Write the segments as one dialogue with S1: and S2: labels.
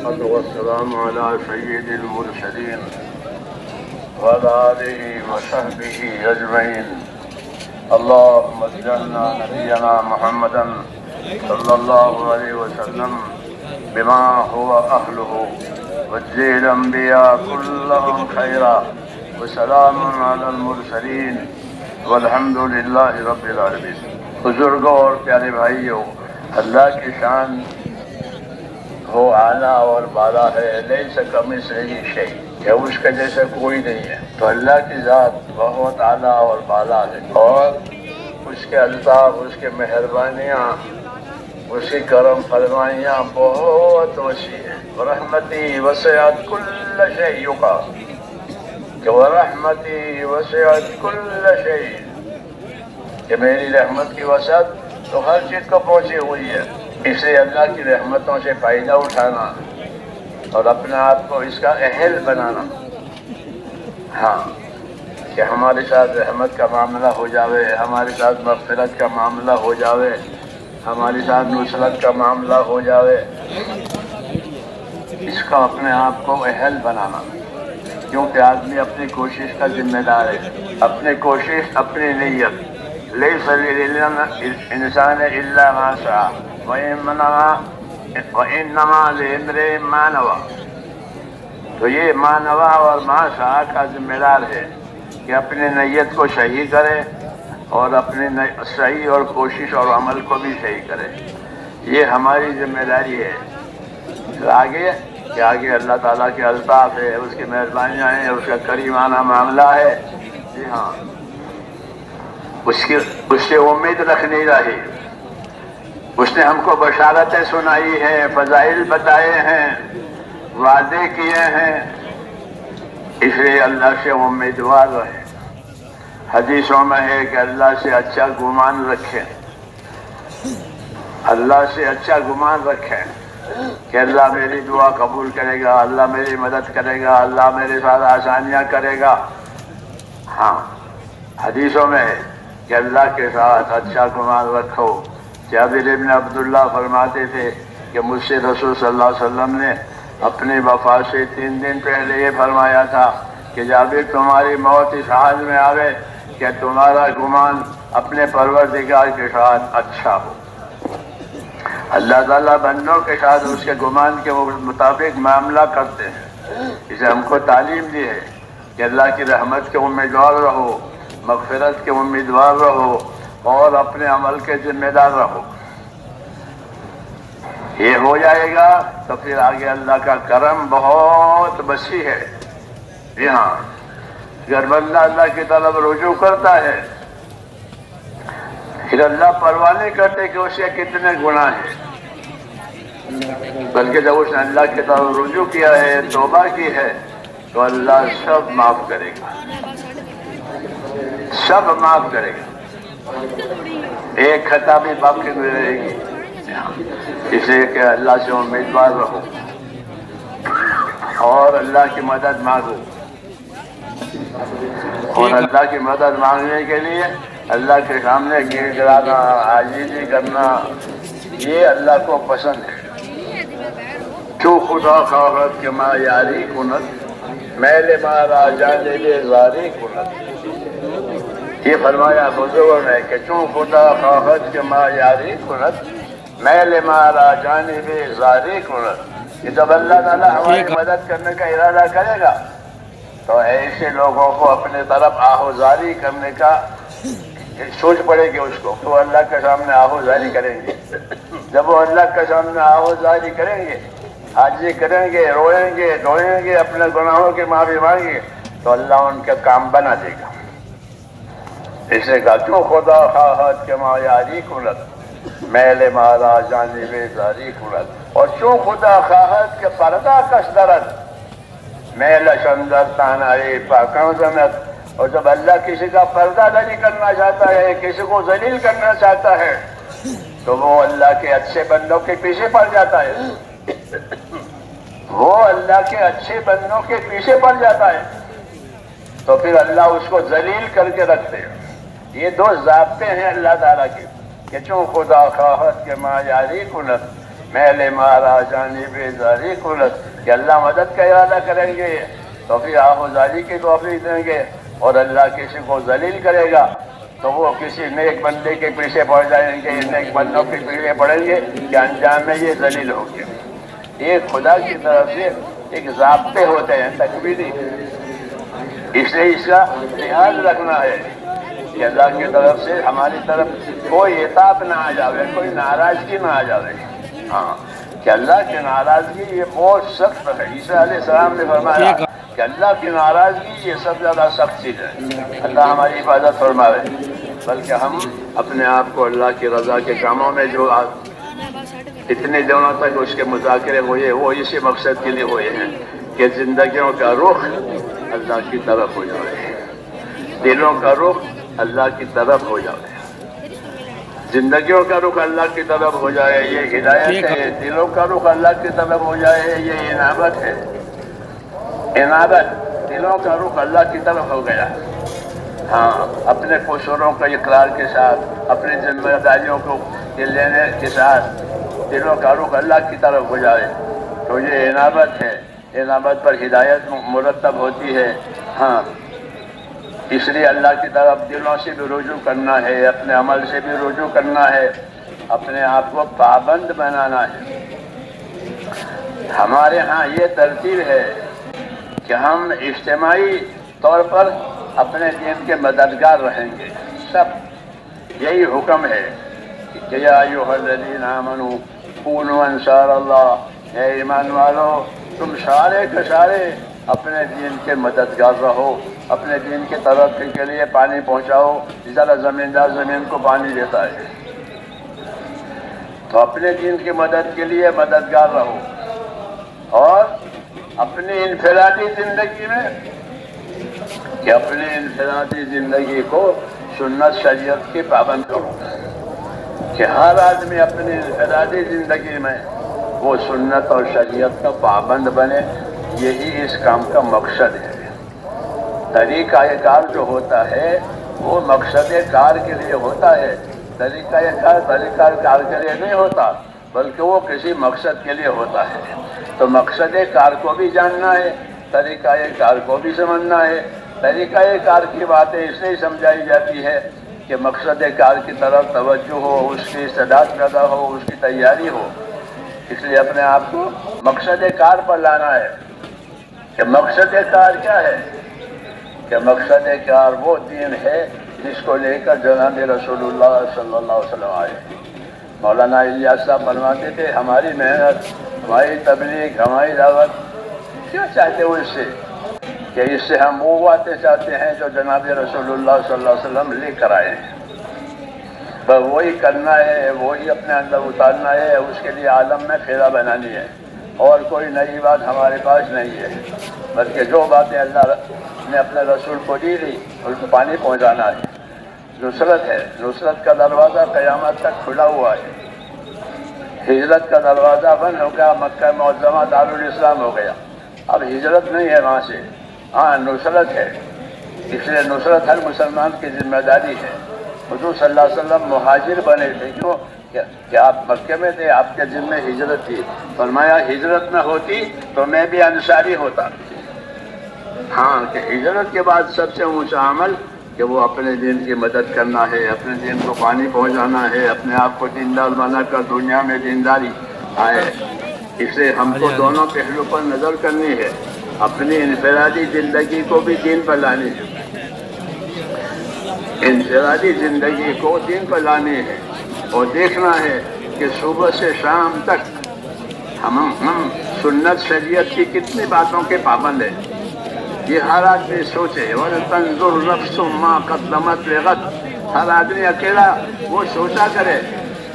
S1: والصلاة والسلام على سيد المرسلين وعلى آله وصحبه أجمعين. اللهم اجعلنا نبينا محمدا صلى الله عليه وسلم بما هو أهله واجزي الأنبياء كلهم خيرا وسلام على المرسلين والحمد للہ رب العالمین. بزرگوں اور پیارے بھائیوں، اللہ کی شان وہ اعلیٰ اور بالا ہے. لیس کمثلہ شیء، کہ اس کے جیسے کوئی نہیں ہے. تو اللہ کی ذات بہت اعلیٰ اور بالا ہے، اور اس کے الطاف، اس کے مہربانیاں، اس کی کرم فرمائیاں بہت وسیع ہیں. ورحمتی وسعت کل شیء کا، کہ ورحمتی وسعت کل شیء، کہ میری رحمت کی وسعت تو ہر چیز کو پہنچی ہوئی ہے. اس لیے اللہ کی رحمتوں سے فائدہ اٹھانا اور اپنے آپ کو اس کا اہل بنانا. ہاں، کہ ہمارے ساتھ رحمت کا معاملہ ہو جاوے، ہمارے ساتھ مغفرت کا معاملہ ہو جاوے، ہمارے ساتھ نصرت کا معاملہ ہو جاوے. اس کا اپنے آپ کو اہل بنانا، کیونکہ آدمی اپنی کوشش کا ذمہ دار ہے. اپنی کوشش، اپنی نیت. لیس للانسان الا ما سعى وانما لامرئ ما نوى. تو یہ ما نوى اور ما سعى کا ذمہ دار ہے کہ اپنی نیت کو صحیح کرے اور اپنی صحیح اور کوشش اور عمل کو بھی صحیح کرے. یہ ہماری ذمہ داری ہے. آگے کہ آگے اللہ تعالیٰ کے الطاف ہے، اس کی مہربانیاں ہیں، اس کا کریمانہ معاملہ ہے. جی ہاں، اس سے امید رکھنی رہی. اس نے ہم کو بشارتیں سنائی ہیں، فضائل بتائے ہیں، وعدے کیے ہیں. اس لیے اللہ سے امیدوار رہے. حدیثوں میں ہے کہ اللہ سے اچھا گمان رکھیں، اللہ سے اچھا گمان رکھیں کہ اللہ میری دعا قبول کرے گا، اللہ میری مدد کرے گا، اللہ میرے ساتھ آسانیاں کرے گا. ہاں، حدیثوں میں ہے کہ اللہ کے ساتھ اچھا گمان رکھو. جابر بن عبداللہ فرماتے تھے کہ مجھ سے رسول صلی اللہ علیہ وسلم نے اپنی وفات سے 3 دن پہلے یہ فرمایا تھا کہ جابر تمہاری موت اس حال میں آوے کہ تمہارا گمان اپنے پروردگار کے ساتھ اچھا ہو. اللہ تعالیٰ بندوں کے ساتھ اس کے گمان کے مطابق معاملہ کرتے ہیں. اسے ہم کو تعلیم دی ہے کہ اللہ کی رحمت کے امیدوار رہو، مغفرت کے امیدوار رہو، اور اپنے عمل کے ذمہ دار رہو. یہ ہو جائے گا تو پھر آگے اللہ کا کرم بہت وسیع ہے. جی ہاں، اگر بندہ اللہ کی طرف رجوع کرتا ہے پھر اللہ پرواہ نہیں کرتے کہ اس کے کتنے گناہ ہیں، بلکہ جب اس نے اللہ کی طرف رجوع کیا ہے، توبہ کی ہے، تو اللہ سب معاف کرے گا، سب معاف کرے گا. ایک خطا بھی باقی نہیں رہے گی. اس لیے کہ اللہ سے امیدوار رہو اور اللہ کی مدد مانگو. اور اللہ کی مدد مانگنے کے لیے اللہ کے سامنے گر گرانا، عاجزی کرنا، یہ اللہ کو پسند ہے. تو خدا خواہد کہ ما یاری کند، میل مارا جانب زاری کند. یہ فرمایا بزرگوں نے کہ چون خدا خواہد کہ ما یاری کند، میل مارا جانب زاری کند. کہ جب اللہ تعالیٰ ہماری مدد کرنے کا ارادہ کرے گا تو ایسے لوگوں کو اپنے طرف آہوزاری کرنے کا سوچ پڑے گی. اس کو تو اللہ کے سامنے آہوزاری کریں گے. جب وہ اللہ کے سامنے آہوزاری کریں گے، عاجزی کریں گے، روئیں گے، ڈھوئیں گے، اپنے گناہوں کی معافی مانگیں گے، تو اللہ ان کے کام بنا دے گا. اس نے کہا کیوں خدا خواہد کہ ما یاری کند، میل مارا جانب زاری کند. اور چون خدا خواہد کہ پردہ کش درد، میل شندر تانائی پاکاں زند. اور جب اللہ کسی کا پردہ داری کرنا چاہتا ہے، کسی کو ذلیل کرنا چاہتا ہے، تو وہ اللہ کے اچھے بندوں کے پیچھے پڑ جاتا ہے. وہ اللہ کے اچھے بندوں کے پیچھے پڑ جاتا ہے تو پھر اللہ اس کو ذلیل کر کے رکھتے ہیں. یہ 2 ضابطے ہیں اللہ تعالیٰ کے کہ چون خدا خواہد کہ ما یاری کند، میل مارا جانب زاری کلت، کہ اللہ مدد کا ارادہ کریں گے تو پھر آہوزاری کی توفیق دیں گے، اور اللہ کسی کو ذلیل کرے گا تو وہ کسی نیک بندے کے پیچھے پڑ جائیں گے، نیک بندوں کے پیچھے پڑیں گے کہ انجام میں یہ ذلیل ہو گے۔ یہ خدا کی طرف سے ایک ضابطے ہوتے ہیں تکوینی، اس لیے اس کا لحاظ رکھنا ہے کہ اللہ کی طرف سے ہماری طرف کوئی عتاب نہ آ جاوے، کوئی ناراضگی نہ آ جاوے۔ ہاں کہ اللہ کی ناراضگی یہ بہت سخت ہے۔ عیسیٰ علیہ السلام نے فرمایا کہ اللہ کی ناراضگی یہ سب سے زیادہ سخت چیز ہے۔ اللہ ہماری حفاظت فرمائے، بلکہ ہم اپنے آپ کو اللہ کی رضا کے کاموں میں جو اتنے دنوں تک اس کے مذاکرے ہوئے وہ اسی مقصد کے لیے ہوئے ہیں کہ زندگیوں کا رخ اللہ کی طرف ہو جائے، دلوں کا رخ اللہ کی طرف ہو جائے، زندگیوں کا رخ اللہ کی طرف ہو جائے، یہ ہدایت ہے۔ دلوں کا رخ اللہ کی طرف ہو جائے، یہ انابت ہے۔ انابت، دلوں کا رخ اللہ کی طرف ہو گیا۔ ہاں، اپنے قصوروں کا اقرار کے ساتھ، اپنی ذمہ داریوں کو لینے کے ساتھ دلوں کا رخ اللہ کی طرف ہو جائے تو یہ انابت ہے۔ انابت پر ہدایت مرتب ہوتی ہے۔ ہاں، اس لیے اللہ کی طرف دلوں سے بھی رجوع کرنا ہے، اپنے عمل سے بھی رجوع کرنا ہے، اپنے آپ کو پابند بنانا ہے۔ ہمارے ہاں یہ ترتیب ہے کہ ہم اجتماعی طور پر اپنے دین کے مددگار رہیں گے، سب یہی حکم ہے کہ یا ایھا الذین آمنوا کونوا انصار اللہ، اے ایمان والو تم سارے کے سارے اپنے دین کے مددگار رہو، اپنے دین کی ترقی کے لیے پانی پہنچاؤ۔ ذرا زمیندار زمین کو پانی دیتا ہے تو اپنے دین کی مدد کے لیے مددگار رہو، اور اپنی انفرادی زندگی میں کہ اپنی انفرادی زندگی کو سنت شریعت کی پابند کرو، کہ ہر آدمی اپنی انفرادی زندگی میں وہ سنت اور شریعت کا پابند بنے۔ یہی اس کام کا مقصد ہے۔ طریقہ کار جو ہوتا ہے وہ مقصد کار کے لیے ہوتا ہے، طریقہ کار کے لیے نہیں ہوتا، بلکہ وہ کسی مقصد کے لیے ہوتا ہے۔ تو مقصد کار کو بھی جاننا ہے، طریقہ کار کو بھی سمجھنا ہے۔ طریقہ کار کی باتیں اس لیے سمجھائی جاتی ہے کہ مقصد کار کی طرف توجہ ہو، اس کی استعداد پیدا ہو، اس کی تیاری ہو۔ اس لیے اپنے آپ کو مقصد کار پر لانا ہے کہ مقصد کار کیا ہے، کہ مقصد کار وہ دین ہے جس کو لے کر جناب رسول اللہ صلی اللہ علیہ وسلم آئے۔ مولانا الیاس صاحب فرماتے تھے ہماری محنت، ہماری تبلیغ، ہماری دعوت کیا چاہتے ہو اس سے، کہ اس سے ہم وہ باتیں چاہتے ہیں جو جناب رسول اللہ صلی اللہ علیہ وسلم لے کر آئے ہیں، بس وہی کرنا ہے، وہی اپنے اندر اتارنا ہے، اس کے لیے عالم میں پھیرا بنانی ہے، اور کوئی نئی بات ہمارے پاس نہیں ہے، بلکہ جو باتیں اللہ نے اپنے رسول کو دی تھی اس کو پانی پہنچانا ہے۔ نصرت ہے، نصرت کا دروازہ قیامت تک کھلا ہوا ہے۔ ہجرت کا دروازہ بند ہو گیا، مکہ معظمہ دارالاسلام ہو گیا، اب ہجرت نہیں ہے وہاں سے، ہاں نصرت ہے۔ اس لیے نصرت ہر مسلمان کی ذمہ داری ہے۔ حضور صلی اللہ علیہ وسلم مہاجر بنے تھے، کیوں کہ آپ مکے میں تھے، آپ کے ذمہ ہجرت تھی۔ فرمایا ہجرت نہ ہوتی تو میں بھی انصاری ہوتا۔ ہاں کہ ہجرت کے بعد سب سے اونچا عمل کہ وہ اپنے دین کی مدد کرنا ہے، اپنے دین کو پانی پہنچانا ہے، اپنے آپ کو دیندار بنا کر دنیا میں دینداری آئے۔ اس لیے ہم کو دونوں پہلو پر نظر کرنی ہے، اپنی انفرادی زندگی کو بھی دین پر لانی ہے، انفرادی زندگی کو دین پر لانی ہے، اور دیکھنا ہے کہ صبح سے شام تک ہم سنت شریعت کی کتنی باتوں کے پابند ہیں۔ یہ ہر آدمی سوچے، وَلْتَنْظُرْ نَفْسٌ مَا قَدَّمَتْ لِغَدٍ، ہر آدمی اکیلا وہ سوچا کرے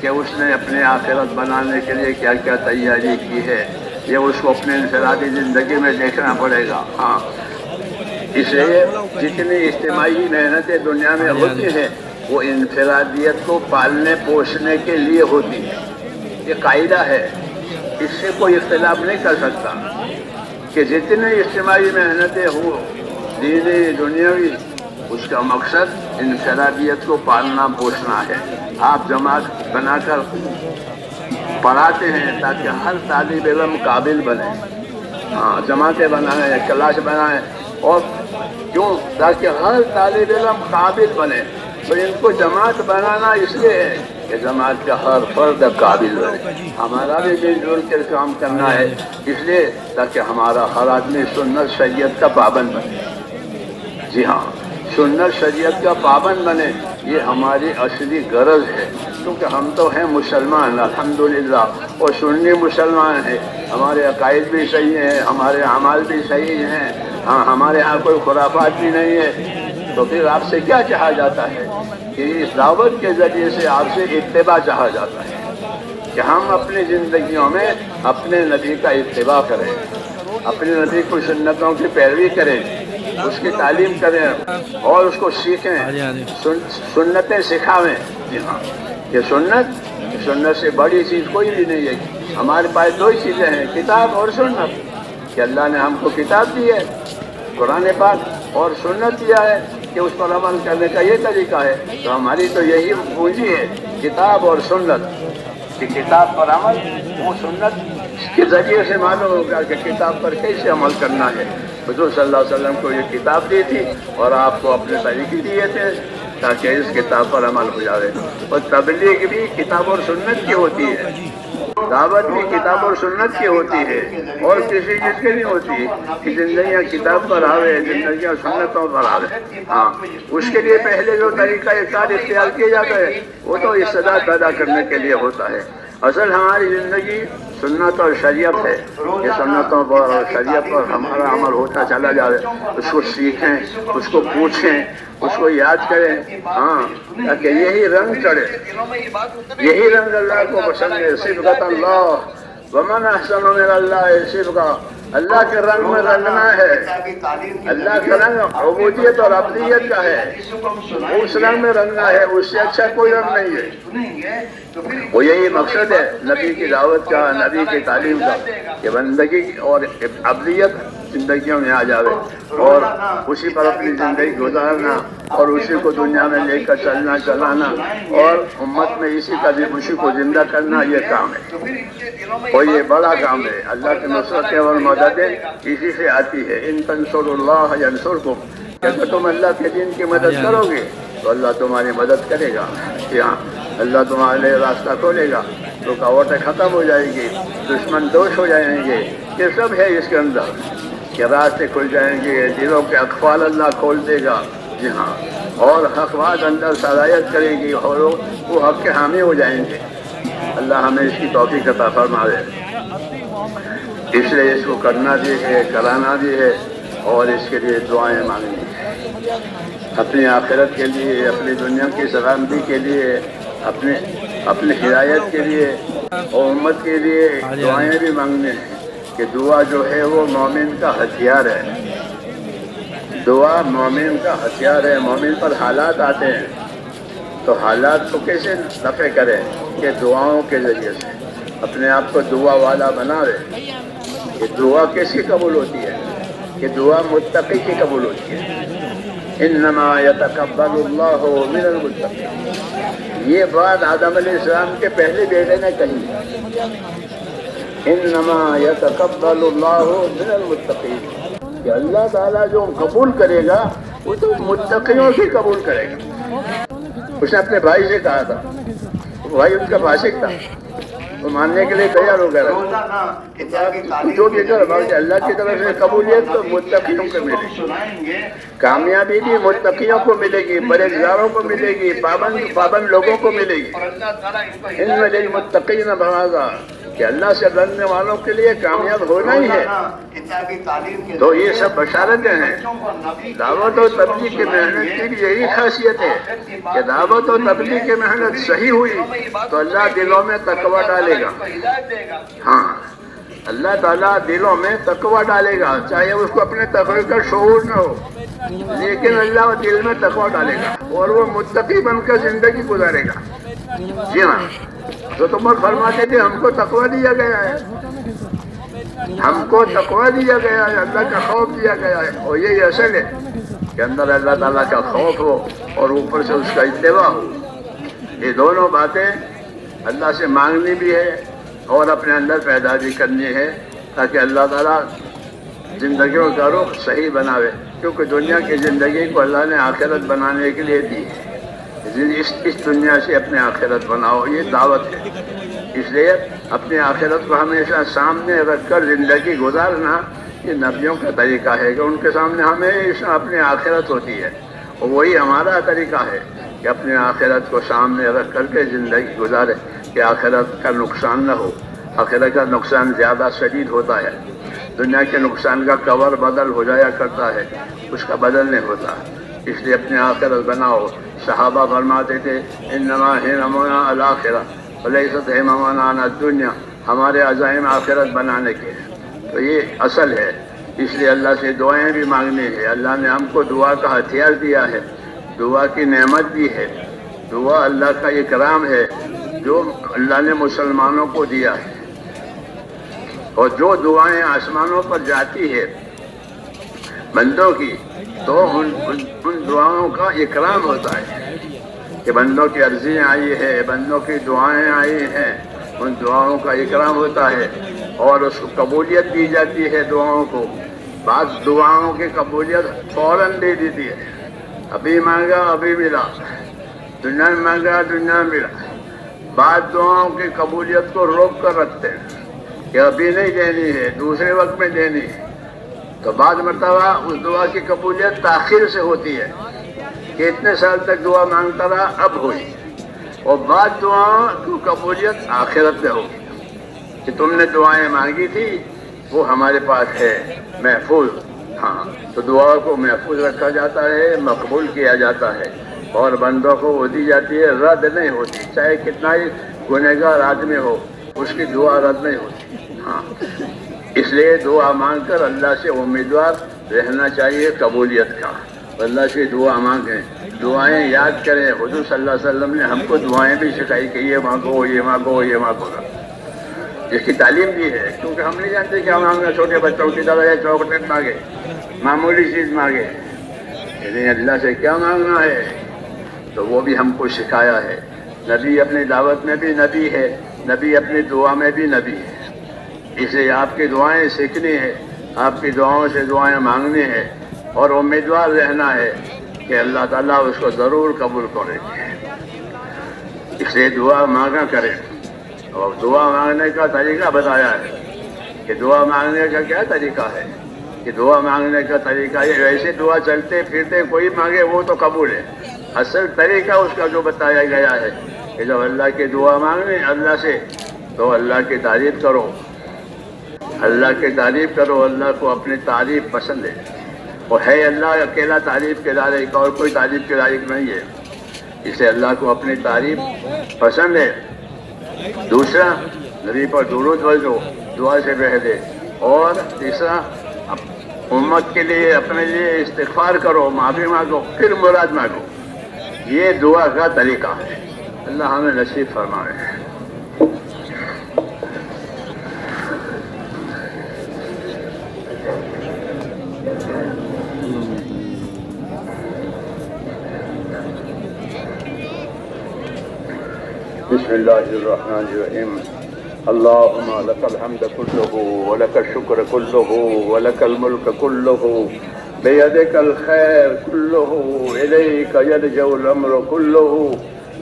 S1: کہ اس نے اپنے آخرت بنانے کے لیے کیا کیا تیاری کی ہے، یہ اس کو اپنے انفرادی زندگی میں دیکھنا پڑے گا۔ ہاں اس لیے جتنی اجتماعی محنتیں دنیا میں ہوتی ہیں وہ انفرادیت کو پالنے پوشنے کے لیے ہوتی ہے، یہ قاعدہ ہے، اس سے کوئی اختلاف نہیں کر سکتا کہ جتنی اجتماعی محنتیں ہوں دینی دنیاوی، اس کا مقصد انفرادیت کو پالنا پوشنا ہے۔ آپ جماعت بنا کر پڑھاتے ہیں تاکہ ہر طالب علم قابل بنے. ہاں جماعتیں بنائیں, کلاس بنائیں, اور کیوں؟ تاکہ ہر طالب علم قابل بنے. تو ان کو جماعت بنانا اس لیے ہے کہ جماعت کا ہر فرد قابل بنے. ہمارا بھی مل جل کر کام کرنا ہے اس لیے تاکہ ہمارا ہر آدمی سنت شریعت کا پابند بنے. جی ہاں, سنت شریعت کا پابند بنے, یہ ہماری اصلی غرض ہے. کیونکہ ہم تو ہیں مسلمان الحمدللہ, اور سنی مسلمان ہیں. ہمارے عقائد بھی صحیح ہیں, ہمارے اعمال بھی صحیح ہیں. ہاں, ہمارے ہاں کوئی خرافات بھی نہیں ہے. تو پھر آپ سے کیا چاہا جاتا ہے کہ اس دعوت کے ذریعے سے آپ سے اتباع چاہا جاتا ہے کہ ہم اپنی زندگیوں میں اپنے نبی کا اتباع کریں, اپنے نبی کی سنتوں کی پیروی کریں, اس کی تعلیم کریں اور اس کو سیکھیں, سنتیں سکھاویں. جی ہاں, یہ سنت سے بڑی چیز کوئی بھی نہیں ہے. ہمارے پاس دو ہی چیزیں ہیں, کتاب اور سنت. کہ اللہ نے ہم کو کتاب دی ہے قرآن پاک, اور سنت دیا ہے کہ اس پر عمل کرنے کا یہ طریقہ ہے. تو ہماری تو یہی پونجی ہے, کتاب اور سنت. کہ کتاب پر عمل, وہ سنت کے ذریعے سے معلوم ہوگا کہ کتاب پر کیسے عمل کرنا ہے. حضور صلی اللہ علیہ وسلم کو یہ کتاب دی تھی اور آپ کو اپنے طریقے دیے تھے تاکہ اس کتاب پر عمل ہو جائے. اور تبلیغ بھی کتاب اور سنت کی ہوتی ہے, دعوت بھی کتاب اور سنت کی ہوتی ہے, اور کسی چیز کی نہیں ہوتی کہ زندگیاں کتاب پر آوے, زندگیاں سنتوں پر آوے. ہاں, اس کے لیے پہلے جو طریقہ کار اختیار کیے جاتے ہیں وہ تو استعداد پیدا کرنے کے لیے ہوتا ہے. اصل ہماری زندگی سنت اور شریعت ہے. یہ سنتوں پر اور شریعت پر ہمارا عمل ہوتا چلا جائے, اس کو سیکھیں, اس کو پوچھیں, اس کو یاد کریں. ہاں, تاکہ یہی رنگ چڑھے, یہی رنگ اللہ کو پسند ہے. صبغۃ اللہ ومن احسن من اللہ صبغہ, اللہ کے رنگ میں رنگنا ہے. اللہ کا رنگ عبودیت اور عبدیت کا ہے, اس رنگ میں رنگنا ہے, اس سے اچھا کوئی رنگ نہیں ہے. وہ یہی مقصد ہے نبی کی دعوت کا, نبی کی تعلیم کا, کہ بندگی اور عبدیت زندگیوں میں آ جاوے اور اسی پر اپنی زندگی گزارنا اور اسی کو دنیا میں لے کر چلنا چلانا اور امت میں اسی کو زندہ کرنا, یہ کام ہے. اور یہ بڑا کام ہے. اللہ کی نصرتیں اور مددیں اسی سے آتی ہے. ان تنصروا اللہ ینصرکم, کہ تم اللہ کے دین کی مدد کرو گے تو اللہ تمہاری مدد کرے گا. یہاں اللہ تمہارے لیے راستہ کھولے گا, رکاوٹیں ختم ہو جائیں گی, دشمن دوش ہو جائیں گے. یہ سب ہے اس کے اندر کہ راستے کھل جائیں گے, دلوں کے اقفال اللہ کھول دے گا. جی ہاں, اور حق بات اندر صلاحیت کرے گی اور وہ حق کے حامی ہو جائیں گے. اللہ ہمیں اس کی توفیق عطا فرمائے. اس لیے اس کو کرنا بھی ہے, کرانا بھی ہے, اور اس کے لیے دعائیں مانگنی ہے, اپنی آخرت کے لیے, اپنی دنیا کی سلامتی کے لیے, اپنی ہدایت کے لیے اور امت کے لیے دعائیں بھی مانگنے ہیں. کہ دعا جو ہے وہ مومن کا ہتھیار ہے. دعا مومن کا ہتھیار ہے. مومن پر حالات آتے ہیں تو حالات کو کیسے دفع کرے, کہ دعاؤں کے ذریعے سے اپنے آپ کو دعا والا بناوے. کہ دعا کیسی قبول ہوتی ہے, کہ دعا متقی کی قبول ہوتی ہے. انما یتقبل اللہ من المتقین, یہ بات آدم علیہ السلام کے پہلے بیٹے نے کہی. انما یتقبل اللہ من المتقین, کہ اللہ تعالیٰ جو قبول کرے گا وہ تو متقیوں سے قبول کرے گا. اس نے اپنے بھائی سے کہا تھا, بھائی ان کا فاسق تھا, وہ ماننے کے لیے تیار ہو گیا. جو بھی اللہ کی طرف سے قبولیت تو متقیوں کو ملے گی, کامیابی بھی متقیوں کو ملے گی, پرہیزگاروں کو ملے گی, پابند لوگوں کو ملے گی. ان میں للمتقین مفازا, کہ اللہ سے ڈرنے والوں کے لیے کامیاب ہونا ہی ہے. تو یہ سب بشارتیں ہیں. دعوت و تبلیغ کی محنت کی بھی یہی خاصیت ہے کہ دعوت و تبلیغ کی محنت صحیح ہوئی تو اللہ دلوں میں تقویٰ ڈالے گا. ہاں, اللہ تعالیٰ دلوں میں تقویٰ ڈالے گا, چاہے اس کو اپنے تقوی کا شعور نہ ہو, لیکن اللہ دل میں تقویٰ ڈالے گا اور وہ متقی بن کر زندگی گزارے گا. جی ہاں, تو تم فرماتے تھے ہم کو تقویٰ دیا گیا ہے, ہم کو تقویٰ دیا گیا ہے, اللہ کا خوف دیا گیا ہے. اور یہی اصل ہے کہ اندر اللہ تعالیٰ کا خوف ہو اور اوپر سے اس کا اتباع ہو. یہ دونوں باتیں اللہ سے مانگنی بھی ہے اور اپنے اندر پیدا بھی کرنی ہے تاکہ اللہ تعالیٰ زندگیوں کا رخ صحیح بناوے، کیونکہ دنیا کی زندگی کو اللہ نے آخرت بنانے کے لیے دی ہے۔ اس دنیا سے اپنے آخرت بناؤ، یہ دعوت ہے۔ اس لیے اپنی آخرت کو ہمیشہ سامنے رکھ کر زندگی گزارنا یہ نبیوں کا طریقہ ہے کہ ان کے سامنے ہمیشہ اپنی آخرت ہوتی ہے، اور وہی ہمارا طریقہ ہے کہ اپنی آخرت کو سامنے رکھ کر کے زندگی گزارے کہ آخرت کا نقصان نہ ہو۔ آخرت کا نقصان زیادہ شدید ہوتا ہے، دنیا کے نقصان کا کور بدل ہو جایا کرتا ہے، اس کا بدل نہیں ہوتا۔ اس لیے اپنے آخرت بناؤ۔ صحابہ فرماتے تھے انما ہمنا الآخرہ ولیست ہمنا الدنیا، ہمارے عزائم آخرت بنانے کے، تو یہ اصل ہے۔ اس لیے اللہ سے دعائیں بھی مانگنی ہے۔ اللہ نے ہم کو دعا کا ہتھیار دیا ہے، دعا کی نعمت دی ہے، دعا اللہ کا اکرام ہے جو اللہ نے مسلمانوں کو دیا ہے، اور جو دعائیں آسمانوں پر جاتی ہے بندوں کی، تو ان دعاؤں کا اکرام ہوتا ہے کہ بندوں کی عرضیاں آئی ہے، بندوں کی دعائیں آئی ہیں، ان دعاؤں کا اکرام ہوتا ہے اور اس کو قبولیت دی جاتی ہے دعاؤں کو۔ بعض دعاؤں کی قبولیت فوراً دے دیتی ہے، ابھی مانگا ابھی ملا، دنیا میں مانگا دنیا میں ملا۔ بعض دعاؤں کی قبولیت کو روک کر رکھتے ہیں کہ ابھی نہیں دینی ہے، دوسرے وقت میں دینی ہے، تو بعض مرتبہ اس دعا کی قبولیت تاخیر سے ہوتی ہے کہ اتنے سال تک دعا مانگتا رہا اب ہوئی، اور بعض دعاؤں کی قبولیت آخرت میں ہوگی کہ تم نے دعائیں مانگی تھی وہ ہمارے پاس ہے محفوظ۔ ہاں، تو دعا کو محفوظ رکھا جاتا ہے، مقبول کیا جاتا ہے، اور بندوں کو وہ دی جاتی ہے، رد نہیں ہوتی، چاہے کتنا ہی گنہگار آدمی ہو اس کی دعا رد نہیں ہوتی۔ ہاں، اس لیے دعا مانگ کر اللہ سے امیدوار رہنا چاہیے قبولیت کا۔ اللہ سے دعا مانگیں، دعائیں یاد کریں۔ حضور صلی اللہ علیہ وسلم نے ہم کو دعائیں بھی سکھائی کہ یہ مانگو یہ مانگو یہ مانگو، جس کی تعلیم دی ہے، کیونکہ ہم نہیں جانتے کیا مانگنا۔ چھوٹے بچوں کی طرح چاکلیٹ مانگے، معمولی چیز مانگے، لیکن اللہ سے کیا مانگنا ہے تو وہ بھی ہم کو سکھایا ہے۔ نبی اپنی دعوت میں بھی نبی ہے، نبی اپنی دعا میں بھی نبی ہے۔ اس لیے آپ کی دعائیں سیکھنی ہے، آپ کی دعاؤں سے دعائیں مانگنی ہے، اور امیدوار رہنا ہے کہ اللہ تعالیٰ اس کو ضرور قبول کرے گے۔ اس لیے دعا مانگا کریں، اور دعا مانگنے کا طریقہ بتایا ہے کہ دعا مانگنے کا کیا طریقہ ہے، کہ دعا مانگنے کا طریقہ یہ ایسے دعا چلتے پھرتے کوئی مانگے وہ تو قبول ہے۔ اصل طریقہ اس کا جو بتایا گیا ہے کہ جب اللہ کی دعا مانگنی اللہ سے تو اللہ کی تعریف کرو، اللہ کی تعریف کرو، اللہ کو اپنی تعریف پسند ہے، اور ہے اللہ اکیلا تعریف کے لائق، اور کوئی تعریف کے لائق نہیں ہے، اسے اللہ کو اپنی تعریف پسند ہے۔ دوسرا، نبی پر درود بھیجو دعا سے پہلے، اور تیسرا امت کے لیے اپنے لیے استغفار کرو، معافی مانگو، پھر مراد مانگو۔ یہ دعا کا طریقہ ہے۔ اللہ ہمیں نصیب فرمائے۔ بسم اللہ الرحمن الرحیم۔ اللہم لک الحمد کلہ ولک الشکر کلہ ولک الملک کلہ بیدک الخیر کلہ الیک یرجع الامر کلہ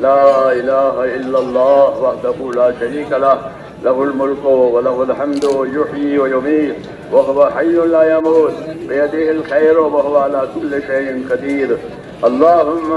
S1: لا الہ الا اللہ وحدہ لا شریک لہ له الملك وله الحمد يحيي ويميت وهو حي لا يموت بيده الخير وهو على كل شيء قدير. اللهم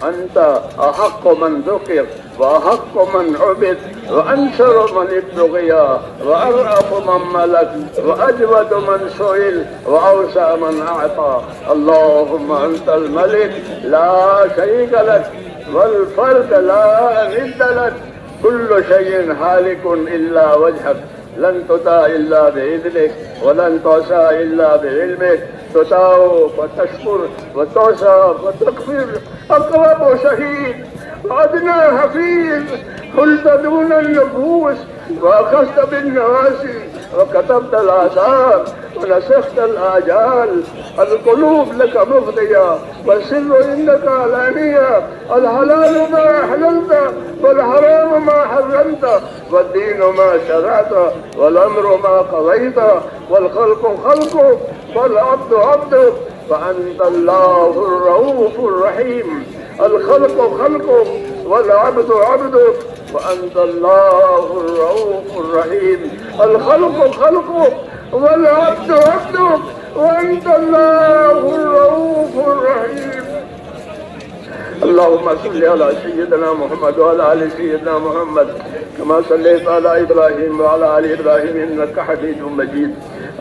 S1: أنت أحق من ذكر وأحق من عبد وأنصر من ابتغي وأرأف من ملك وأجود من سئل وأوسع من أعطى. اللهم أنت الملك لا شريك لك والفرد لا ند لك. كل شيء هالك إلا وجهك لن تطاع إلا بإذنك ولن تعصى إلا بعلمك. تطاع وتشكر وتعصى وتغفر. أقرب شهيد وأدنى حفيظ. قلت دون النفوس وأخذت بالنواسي وكتبت الآثار ونسخت الآجال. القلوب لك مفضية والسر إنك علانية. الحلال ما أحللت والحرام ما حرمت والدين ما شرعت والأمر ما قضيت والخلق خلقك والعبد عبدك وأنت الله الرؤوف الرحيم. الخلق خلقك والعبد عبدك وأنت الله الرؤوف الرحيم. الخلق خلقك والعبد عبدك وأنت الله الرؤوف الرحيم. اللهم صل على سيدنا محمد وعلى آل سيدنا محمد كما صليت على إبراهيم وعلى آل إبراهيم إنك حميد مجيد.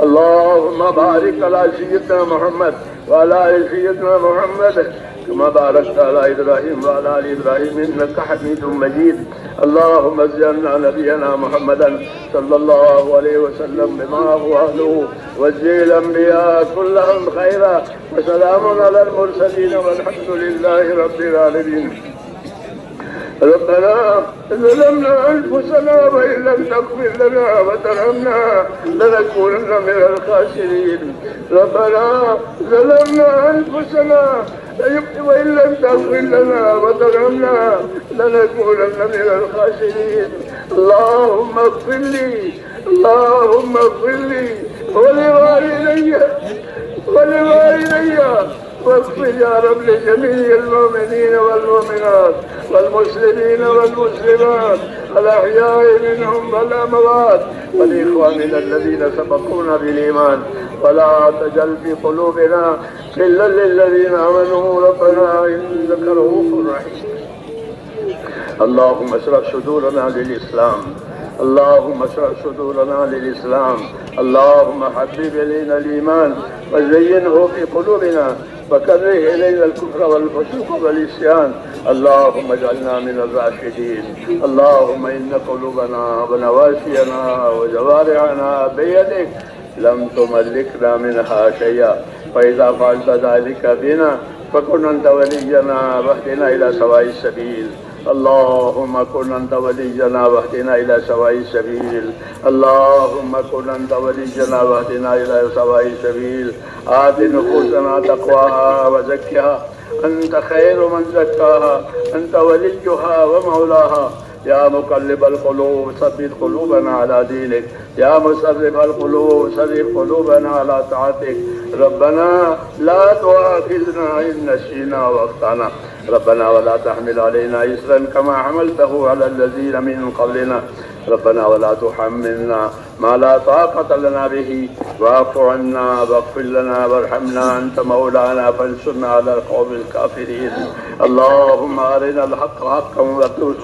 S1: اللهم بارك على سيدنا محمد وعلى آل سيدنا محمد كما باركت على إبراهيم وعلى آل إبراهيم إنك حميد مجيد. اللهم اجعلنا نبينا محمدا صلى الله عليه وسلم بما هو أهله واجزي الأنبياء كلهم خيرا وسلام على المرسلين والحمد لله رب العالمين. ربنا ظلمنا أنفسنا وإن لم تغفر لنا وترحمنا لنكونن من الخاسرين. ربنا ظلمنا أنفسنا وإن لم تغفر لنا وترحمنا لنكونن من الخاسرين. اللهم اغفر لي اللهم اغفر لي ولوالدي واغفر يا رب لجميع المؤمنين والمؤمنات والمسلمين والمسلمات الأحياء منهم والأموات والإخواننا الذين سبقونا بالإيمان ولا تجعل في قلوبنا غلا للذين آمنوا ربنا إنك رؤوف رحيم. اللهم اشرح صدورنا للإسلام اللهم اشرح صدورنا للإسلام. اللهم حبب إلينا الإيمان وزينه في قلوبنا وكره إلينا الكفر والفسوق والعصيان. اللهم اجعلنا من الراشدين. اللهم إن قلوبنا ونواسينا وجوارحنا بيدك لم تملكنا منها شيئا فإذا فعلت ذلك بنا فكن أنت ولينا واهدنا إلى سواء السبيل. اللهم كن أنت ولينا واهدنا إلى سواء السبيل. اللهم كن أنت ولينا واهدنا إلى سواء السبيل. آت نفوسنا تقواها وزكها أنت خير من زكاها أنت وليها ومولاها. يا مقلب القلوب ثبت قلوبنا على دينك. يا مصرف القلوب صرف قلوبنا على طاعتك. ربنا لا تؤاخذنا إن نسينا واخطأنا. ربنا ولا تحمل علينا إصرا كما حملته على الذين من قبلنا. ربنا ولا تحملنا ما لا طاقة لنا به واعف عنا واغفر لنا وارحمنا أنت مولانا فانصرنا على القوم الكافرين. اللهم أرنا الحق حقا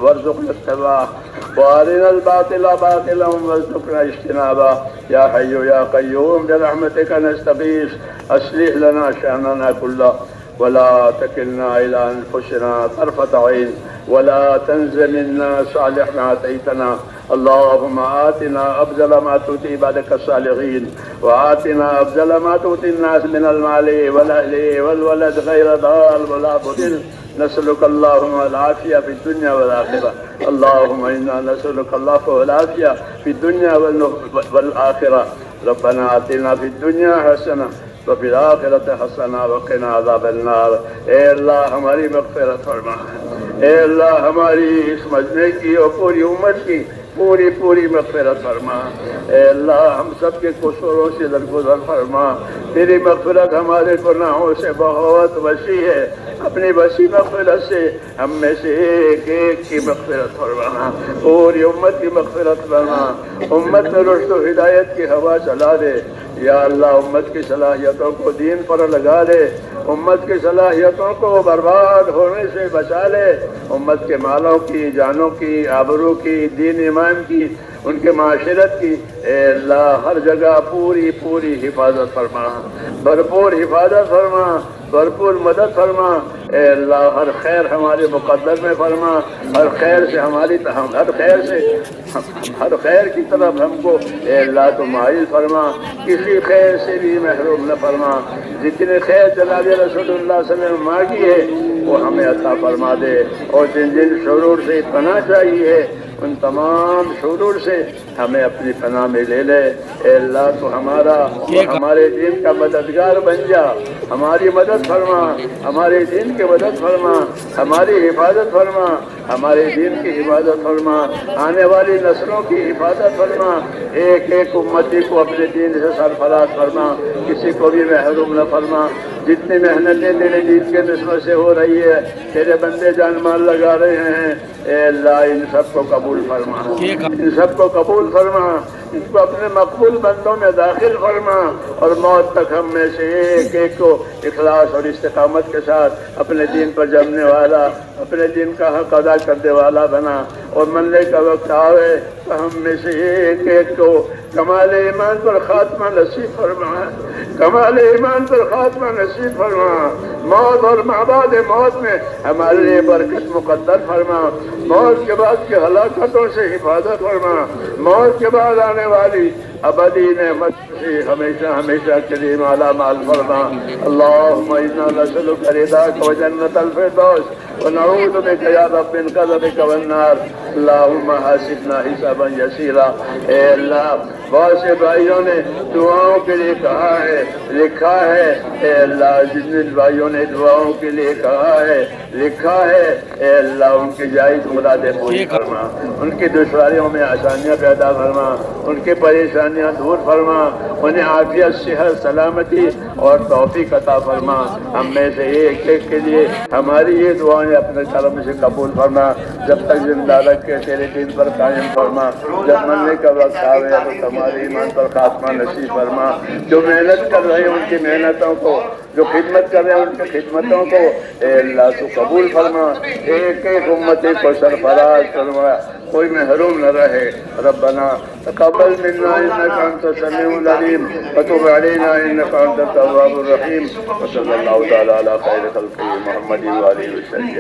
S1: وارزقنا اتباعه وأرنا الباطل باطلا وارزقنا اجتنابه. يا حي يا قيوم برحمتك نستغيث أصلح لنا شأننا كله ولا تكلنا إلى أنفسنا طرفة عين ولا تنز منا صالح ما أتيتنا. اللهم آتنا أفضل ما تؤتي عبادك الصالحين وآتنا أفضل ما تؤتي الناس من المال والأهل والولد غير ضال ولا مضل. نسألك اللهم العافية في الدنيا والآخرة. اللهم إنا نسألك العفو والعافية في الدنيا والآخرة. ربنا آتنا في الدنيا حسنة وفي الآخرة حسنة وقنا عذاب النار. اے اللہ ہماری مغفرت فرما. اے اللہ ہماری اس مجمع کی اور پوری امت کی پوری مغفرت فرما. اے اللہ ہم سب کے قصوروں سے درگزر فرما. تیری مغفرت ہمارے گناہوں سے بہت وسیع ہے. اپنی وسیع مغفرت سے ہم میں سے ایک کی مغفرت فرما. پوری امت کی مغفرت فرما. امت میں رشد و ہدایت کی ہوا چلا دے. یا اللہ امت کی صلاحیتوں کو دین پر لگا دے. امت کی صلاحیتوں کو برباد ہونے سے بچا لے. امت کے مالوں کی جانوں کی آبرو کی دین ایمان کی ان کے معاشرت کی اے اللہ ہر جگہ پوری حفاظت فرما. بھرپور حفاظت فرما. بھرپور مدد فرما. اے اللہ ہر خیر ہمارے مقدر میں فرما. ہر خیر کی طرف ہم کو اے اللہ تو مائل فرما. کسی خیر سے بھی محروم نہ فرما. جتنے خیر جناب رسول اللہ صلی اللہ علیہ وسلم مانگی ہے وہ ہمیں عطا فرما دے. اور جن شرور سے پناہ چاہیے ان تمام شرور سے ہمیں اپنی پناہ میں لے لے. اے اللہ تو ہمارے دین کا مددگار بن جا، ہماری مدد فرما، ہمارے دین کی مدد فرما، ہماری حفاظت فرما، ہمارے دین کی حفاظت فرما، آنے والی نسلوں کی حفاظت فرما، ایک ایک امتی کو اپنے دین سے سرفراز فرما، کسی کو بھی محروم نہ فرما۔ جتنی محنتیں تیرے دین کے نسبت سے ہو رہی ہے، تیرے بندے جان مال لگا رہے ہیں، اے اللہ ان سب کو قبول فرما، ان سب کو قبول فرما، ان کو اپنے مقبول بندوں میں داخل فرما، اور موت تک ہم میں سے ایک ایک کو اخلاص اور استقامت کے ساتھ اپنے دین پر جمنے والا، اپنے دین کا حق ادا کرنے والا بنا، اور مرنے کا وقت آئے تو ہم میں سے ایک ایک کو کمال ایمان پر خاتمہ نصیب فرما، کمال ایمان پر خاتمہ نصیب فرما، موت اور بعد موت میں ہمارے لیے برکت مقدر فرما، موت کے بعد کی ہلاکتوں سے حفاظت فرما، موت کے بعد آنے والی ابدی نعمت سے ہمیشہ ہمیشہ کے لیے مالا مال فرما۔ اللہم انا نسألک رضاک و جنت الفردوس ونعوذ بک یا رب من غضبک والنار۔ اللہم حاسبنا حسابا یسیرا۔ اے اللہ بہت سے بھائیوں نے دعاؤں کے لیے کہا ہے، لکھا ہے، اے اللہ جن بھائیوں نے دعاؤں کے لیے کہا ہے، لکھا ہے، اے اللہ ان کی جائز مرادیں پوری فرما، ان کی دشواریوں میں آسانیاں پیدا فرما، ان کی پریشانیاں دور فرما، انہیں عافیت، صحت، سلامتی اور توفیق عطا فرما۔ ہم میں سے ایک ایک کے لیے ہماری یہ دعائیں اپنے کرم سے قبول فرما، جب تک زندہ رکھ کے تیرے دین پر قائم فرما، جب مرنے کا وقت آوے تو ہمارے ایمان پر خاتمہ نصیب فرما۔ جو محنت کر رہے ہیں ان کی محنتوں کو، جو خدمت کر رہے ہیں ان کی خدمتوں کو اے اللہ تو قبول فرما، ایک ایک امتی کو سرفراز فرما، کوئی محروم نہ رہے۔ ربنا تقبل منا انك انت السميع العليم وتب علينا انك انت التواب الرحيم، وصلى الله تعالى على خير خلقه محمد وآله وسلم۔